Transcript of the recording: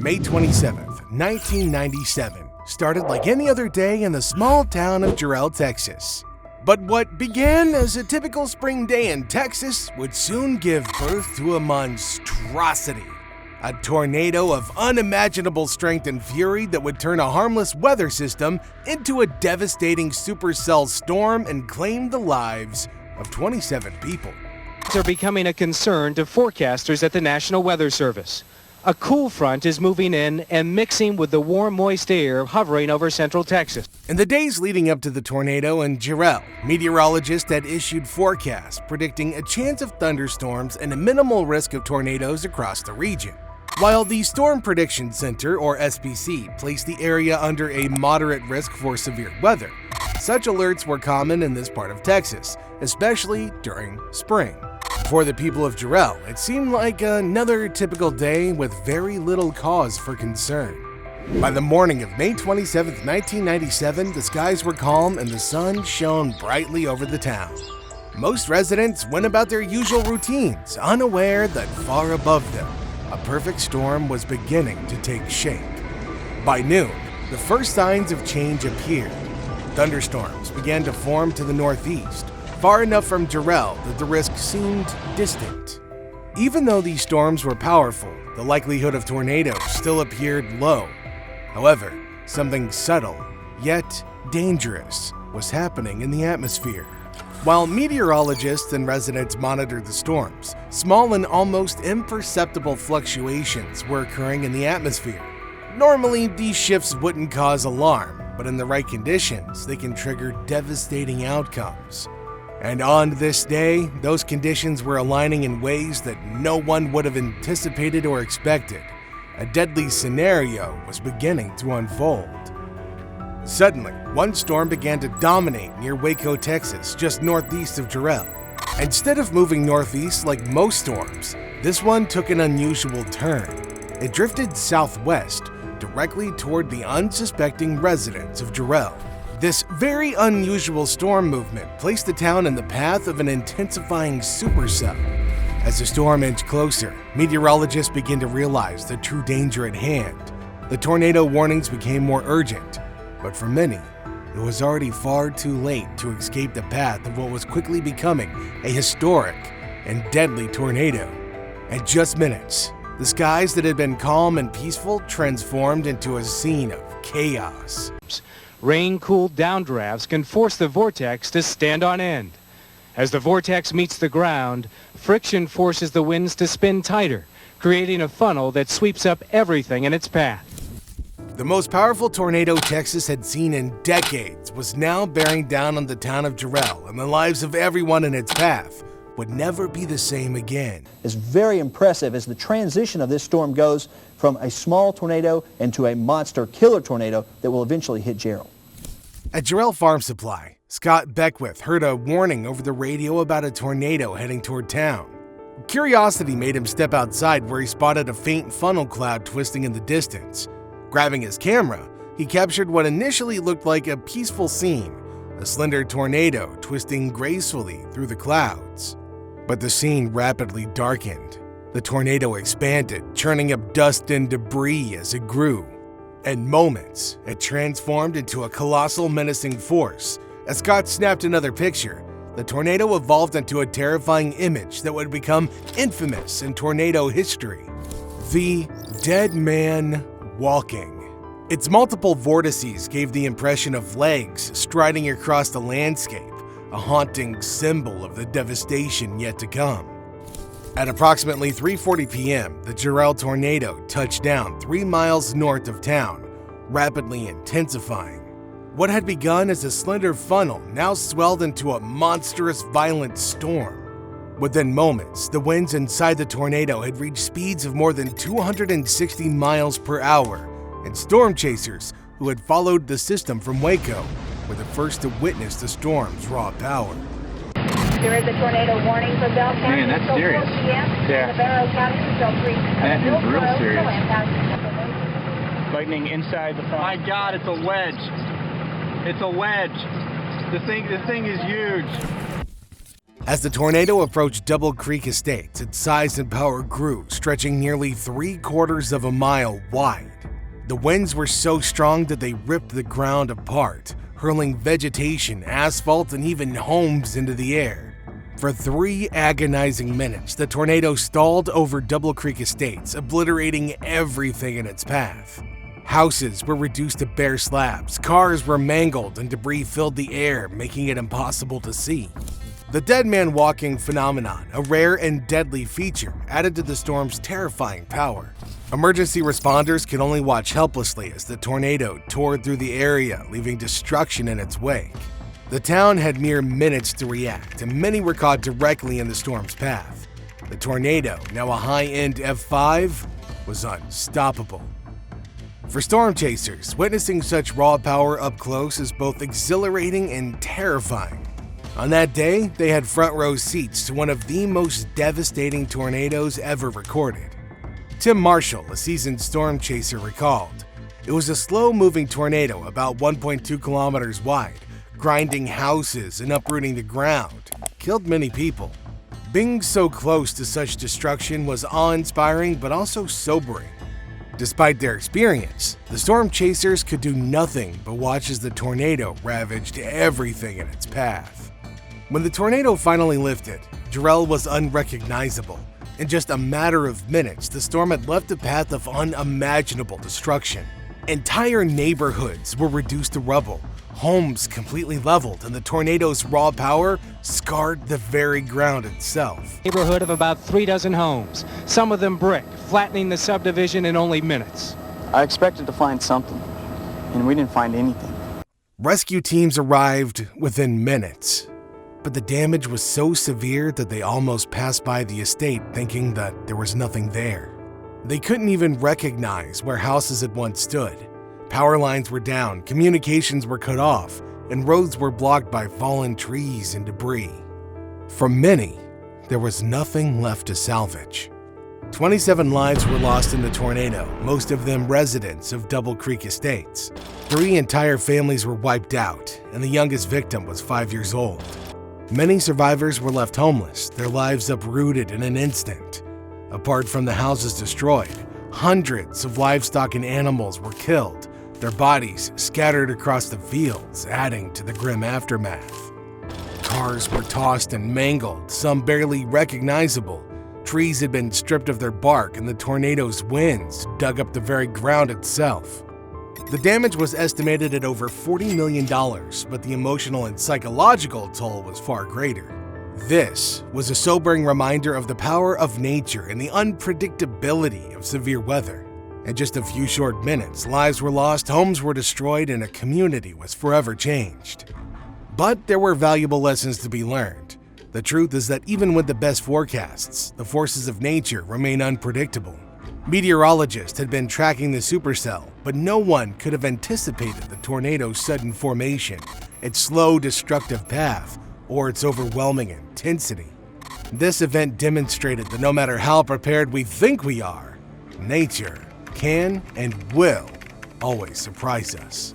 May 27th, 1997, started like any other day in the small town of Jarrell, Texas. But what began as a typical spring day in Texas would soon give birth to a monstrosity. A tornado of unimaginable strength and fury that would turn a harmless weather system into a devastating supercell storm and claim the lives of 27 people. Are becoming a concern to forecasters at the National Weather Service. A cool front is moving in and mixing with the warm, moist air hovering over central Texas. In the days leading up to the tornado in Jarrell, meteorologists had issued forecasts predicting a chance of thunderstorms and a minimal risk of tornadoes across the region. While the Storm Prediction Center, or SPC, placed the area under a moderate risk for severe weather, such alerts were common in this part of Texas, especially during spring. For the people of Jarrell, it seemed like another typical day with very little cause for concern. By the morning of May 27, 1997, the skies were calm and the sun shone brightly over the town. Most residents went about their usual routines, unaware that far above them, a perfect storm was beginning to take shape. By noon, the first signs of change appeared. Thunderstorms began to form to the northeast, far enough from Jarrell that the risk seemed distant. Even though these storms were powerful, the likelihood of tornadoes still appeared low. However, something subtle, yet dangerous, was happening in the atmosphere. While meteorologists and residents monitored the storms, small and almost imperceptible fluctuations were occurring in the atmosphere. Normally, these shifts wouldn't cause alarm, but in the right conditions, they can trigger devastating outcomes. And on this day, those conditions were aligning in ways that no one would have anticipated or expected. A deadly scenario was beginning to unfold. Suddenly, one storm began to dominate near Waco, Texas, just northeast of Jarrell. Instead of moving northeast like most storms, this one took an unusual turn. It drifted southwest, directly toward the unsuspecting residents of Jarrell. This very unusual storm movement placed the town in the path of an intensifying supercell. As the storm inched closer, meteorologists began to realize the true danger at hand. The tornado warnings became more urgent, but for many, it was already far too late to escape the path of what was quickly becoming a historic and deadly tornado. In just minutes, the skies that had been calm and peaceful transformed into a scene of chaos. Rain-cooled downdrafts can force the vortex to stand on end. As the vortex meets the ground, friction forces the winds to spin tighter, creating a funnel that sweeps up everything in its path. The most powerful tornado Texas had seen in decades was now bearing down on the town of Jarrell, and the lives of everyone in its path would never be the same again. It's very impressive as the transition of this storm goes from a small tornado into a monster killer tornado that will eventually hit Jarrell. At Jarrell Farm Supply, Scott Beckwith heard a warning over the radio about a tornado heading toward town. Curiosity made him step outside where he spotted a faint funnel cloud twisting in the distance. Grabbing his camera, he captured what initially looked like a peaceful scene, a slender tornado twisting gracefully through the clouds. But the scene rapidly darkened. The tornado expanded, churning up dust and debris as it grew. In moments, it transformed into a colossal, menacing force. As Scott snapped another picture, the tornado evolved into a terrifying image that would become infamous in tornado history. The Dead Man Walking. Its multiple vortices gave the impression of legs striding across the landscape, a haunting symbol of the devastation yet to come. At approximately 3:40 p.m., the Jarrell tornado touched down 3 miles north of town, rapidly intensifying. What had begun as a slender funnel now swelled into a monstrous, violent storm. Within moments, the winds inside the tornado had reached speeds of more than 260 miles per hour, and storm chasers who had followed the system from Waco were the first to witness the storm's raw power. There is a tornado warning for Bell County. Man, that's until serious. 4 p.m. Yeah. And the Barrow County until 3 p.m. That is real serious. Lightning inside the front. My God, it's a wedge. It's a wedge. The thing is huge. As the tornado approached Double Creek Estates, its size and power grew, stretching nearly 3/4 of a mile wide. The winds were so strong that they ripped the ground apart, hurling vegetation, asphalt, and even homes into the air. For 3 agonizing minutes, the tornado stalled over Double Creek Estates, obliterating everything in its path. Houses were reduced to bare slabs, cars were mangled, and debris filled the air, making it impossible to see. The dead man walking phenomenon, a rare and deadly feature, added to the storm's terrifying power. Emergency responders could only watch helplessly as the tornado tore through the area, leaving destruction in its wake. The town had mere minutes to react, and many were caught directly in the storm's path. The tornado, now a high-end F5, was unstoppable. For storm chasers, witnessing such raw power up close is both exhilarating and terrifying. On that day, they had front row seats to one of the most devastating tornadoes ever recorded. Tim Marshall, a seasoned storm chaser, recalled, "It was a slow-moving tornado about 1.2 kilometers wide, grinding houses and uprooting the ground, killed many people. Being so close to such destruction was awe-inspiring but also sobering." Despite their experience, the storm chasers could do nothing but watch as the tornado ravaged everything in its path. When the tornado finally lifted, Jarrell was unrecognizable. In just a matter of minutes, the storm had left a path of unimaginable destruction. Entire neighborhoods were reduced to rubble, homes completely leveled, and the tornado's raw power scarred the very ground itself. Neighborhood of about 3 dozen homes, some of them brick, flattening the subdivision in only minutes. I expected to find something, and we didn't find anything. Rescue teams arrived within minutes, but the damage was so severe that they almost passed by the estate thinking that there was nothing there. They couldn't even recognize where houses had once stood. Power lines were down, communications were cut off, and roads were blocked by fallen trees and debris. For many, there was nothing left to salvage. 27 lives were lost in the tornado, most of them residents of Double Creek Estates. 3 entire families were wiped out, and the youngest victim was 5 years old. Many survivors were left homeless, their lives uprooted in an instant. Apart from the houses destroyed, hundreds of livestock and animals were killed, their bodies scattered across the fields, adding to the grim aftermath. Cars were tossed and mangled, some barely recognizable. Trees had been stripped of their bark, and the tornado's winds dug up the very ground itself. The damage was estimated at over $40 million, but the emotional and psychological toll was far greater. This was a sobering reminder of the power of nature and the unpredictability of severe weather. In just a few short minutes, lives were lost, homes were destroyed, and a community was forever changed. But there were valuable lessons to be learned. The truth is that even with the best forecasts, the forces of nature remain unpredictable. Meteorologists had been tracking the supercell, but no one could have anticipated the tornado's sudden formation, its slow, destructive path, or its overwhelming intensity. This event demonstrated that no matter how prepared we think we are, nature can and will always surprise us.